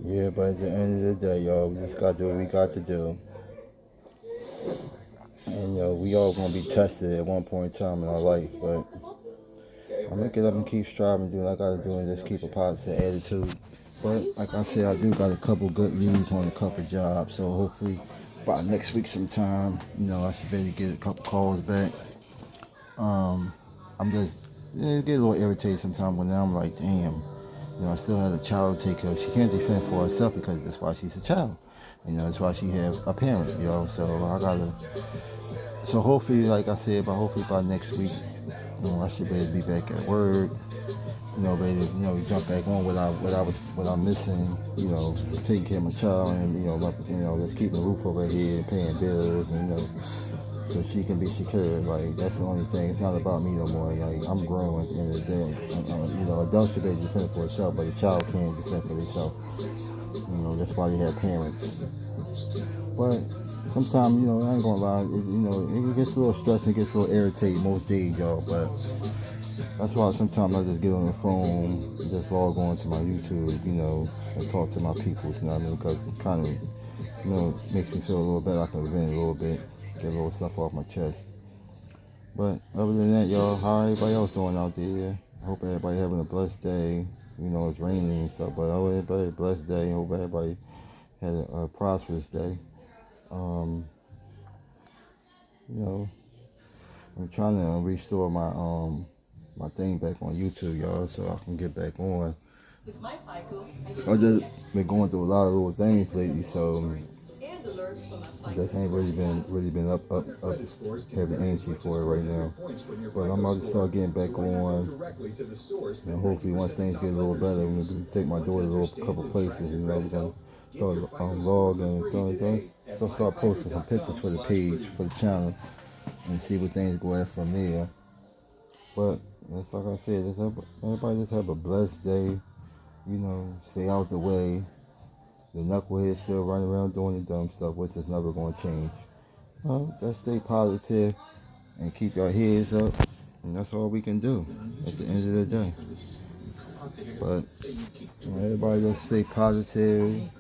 Yeah, but at the end of the day, y'all, we just got to do what we got to do. And, we all going to be tested at one point in time in our life. But I'm going to get up and keep striving, doing what I got to do, and just keep a positive attitude. But, like I said, I do got a couple good leads on a couple jobs. So, hopefully, by next week sometime, I should be able to get a couple calls back. I'm just, get a little irritated sometimes when I'm like, damn, I still have a child to take care of. She can't defend for herself because that's why she's a child. That's why she has a parent, so I gotta, so hopefully, like I said, but hopefully by next week, I should be able to be back at work, ready to, jump back on what I'm missing, taking care of my child and, just keeping a roof over her head, paying bills, and, so she can be secure. Like, that's the only thing. It's not about me no more. Like, I'm grown at the end of the day. Adults should be able to defend for themselves, but a child can't defend for themselves. That's why they have parents. But sometimes, I ain't gonna lie, it gets a little stressed and it gets a little irritating most days, y'all. But that's why sometimes I just get on the phone, just log on to my YouTube, and talk to my people, because it kind of, makes me feel a little better. I can vent a little bit, get a little stuff off my chest. But other than that, y'all, how everybody else doing out there? I hope everybody having a blessed day. It's raining and stuff, but I hope everybody a blessed day. I hope everybody had a prosperous day. Um, I'm trying to restore my thing back on YouTube, y'all, so I can get back on. I just been going through a lot of little things lately, so I just ain't really been up having energy for it right now. But I'm about to start getting back on, and hopefully once things get a little better, I'm gonna take my daughter to a couple places. We're gonna start vlogging and things. So start posting some pictures for the page, for the channel, and see what things go at from there. But that's like I said, everybody just have a blessed day. Stay out the way. The knuckleheads still running around doing the dumb stuff, which is never going to change. Just stay positive and keep your heads up, and that's all we can do at the end of the day. But everybody just stay positive.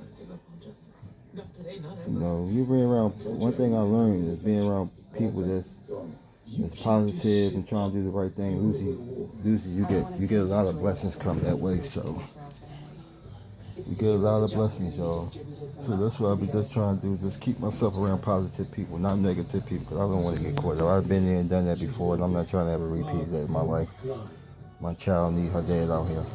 You bring around, one thing I learned is being around people that's positive and trying to do the right thing. Usually you get a lot of blessings come that way. So you get a lot of blessings, y'all. So that's what I'll be just trying to do, just keep myself around positive people, not negative people, because I don't want to get caught up. I've been there and done that before, and I'm not trying to ever repeat that in my life. My child needs her dad out here.